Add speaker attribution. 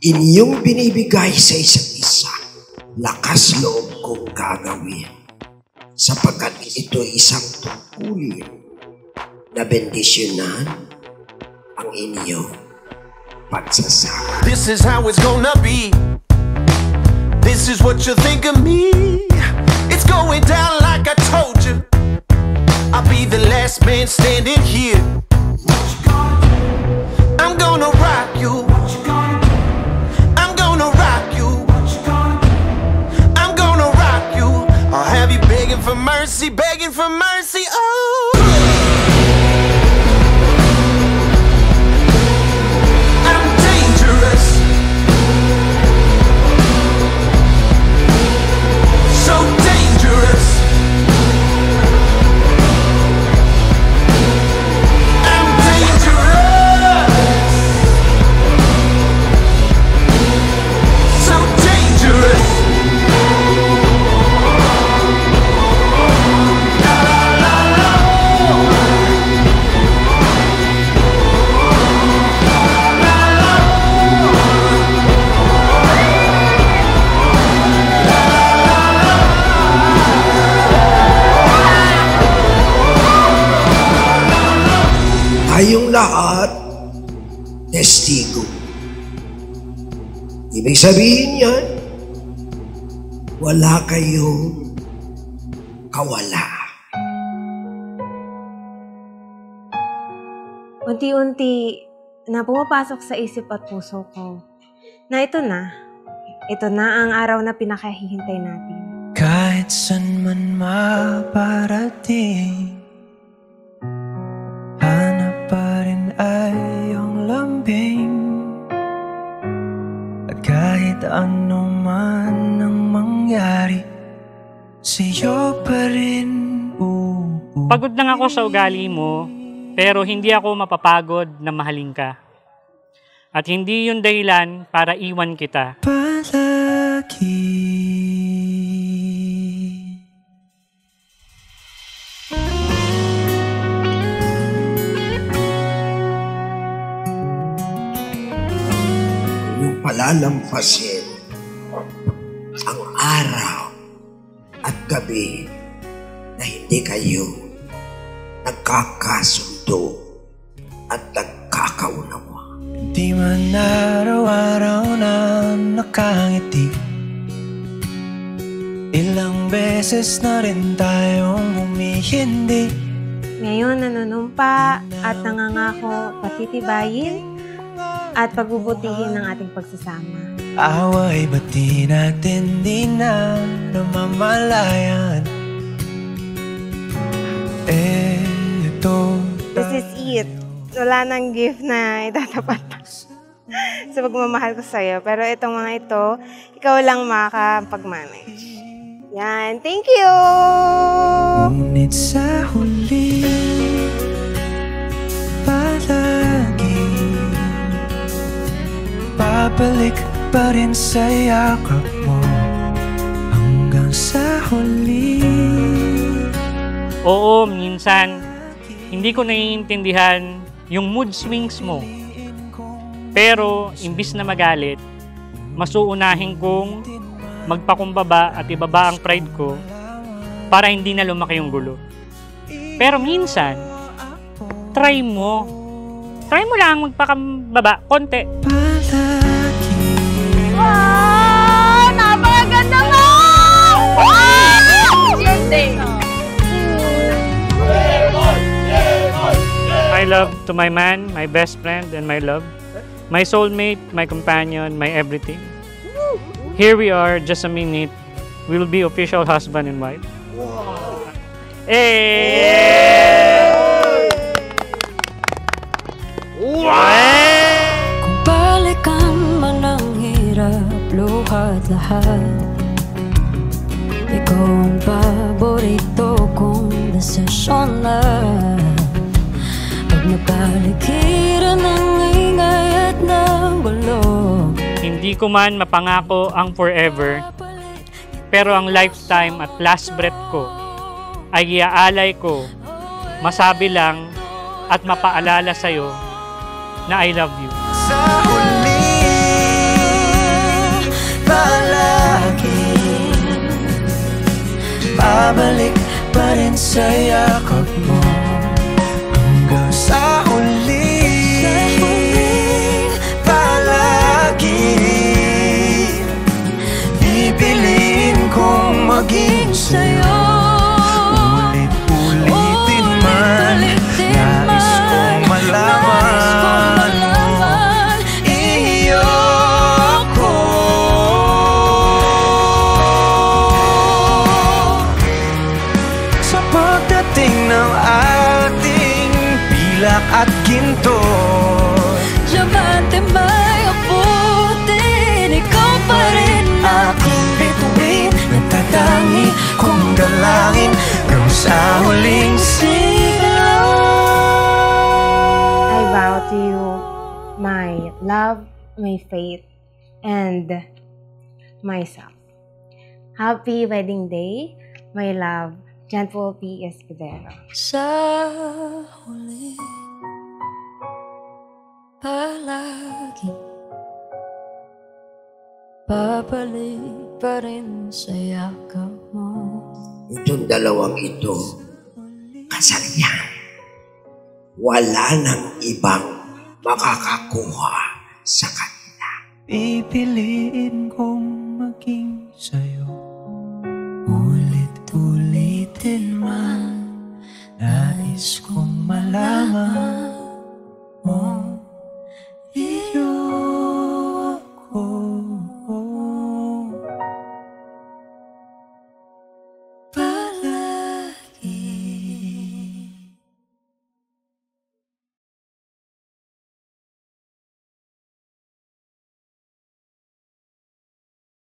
Speaker 1: Inyong binibigay sa isa't isa, lakas loob kong gagawin, sapagkat ito'y isang tungkulin na bendisyonan ang inyong pagsasama.
Speaker 2: This is how it's gonna be. This is what you think of me. It's going down like I told you. I'll be the last man standing here. I'm gonna rock you. I'm gonna rock you. I'm gonna rock you. I'll have you begging for mercy, begging for mercy. Oh, I'm dangerous. So dangerous. I'm dangerous. So dangerous. La, la, la,
Speaker 1: Tayong lahat, testigo. Ibig sabihin yan, wala kayong kawala.
Speaker 3: Unti-unti na pumapasok sa isip at puso ko na ito na ang araw na pinakahihintay natin.
Speaker 4: Kahit san man maparating, hanap pa rin ay iyong lambing. At kahit ano man ang mangyari, sa'yo pa rin.
Speaker 5: Pagod lang ako sa ugali mo, pero hindi ako mapapagod na mahalin ka. At hindi yun dahilan para iwan kita.
Speaker 4: Palagi.
Speaker 1: Yung palalampasin ang araw at gabi na hindi kayo nagkakasundo at nagkakaunawa.
Speaker 4: Di man araw-araw na nakangiti, ilang beses na rin tayong humihindi.
Speaker 3: Ngayon nanunumpa at nangangako patitibayin at pagbubutihin ng ating pagsasama.
Speaker 4: Away ba't di natin di na namamalayan?
Speaker 3: This is it. Wala nang gift na itatapat pa sa pagmamahal ko sa'yo. Pero itong mga ito, ikaw lang makakapag-manage. Yan. Thank you!
Speaker 4: Ngunit sa huli, palagi babalik pa rin sa yakap mo hanggang sa huli.
Speaker 5: Oo, minsan, hindi ko naiintindihan yung mood swings mo. Pero, imbis na magalit, mas uunahin kong magpakumbaba at ibaba ang pride ko para hindi na lumaki yung gulo. Pero minsan, try mo. Try mo lang magpakambaba, konti.
Speaker 3: Wow! Napakaganda mo! Wow! Tuesday!
Speaker 5: My love to my man, my best friend, and my love. My soulmate, my companion, my everything. Here we are, just a minute. We will be official husband and wife. Hey!
Speaker 6: Kung balikan man ang hirap, luhat lahat, ikaw ang paborito kong desisyon na. Pag napaligiran ng ingay at ng gulo,
Speaker 5: Hindi ko man mapangako ang forever, pero ang lifetime at last breath ko ay iaalay ko. Masabi lang, at mapaalala sa'yo na I love you.
Speaker 4: Sa huli, palagi babalik pa rin sa yakap mo. Hanggang sa huli, palagi pipiliin kong maging sa'yo. Ulit-ulitin man, nais kong malaman iyo ko. Sa pagdating ng ating pilak at ginto,
Speaker 6: Diamante may abutin, ikaw pa rin
Speaker 4: aking bituin, nagtatangi kong dalangin hanggang sa huling sigaw.
Speaker 3: I vow to you my love, my faith, and myself. Happy wedding day, my love, Gentle P. Escudero.
Speaker 6: sa huli. Palagi babalik pa rin sa yakap mo.
Speaker 1: Itong dalawang ito, kasal niya. Wala nang ibang makakakuha sa kanila.
Speaker 4: Pipiliin kong maging sa'yo.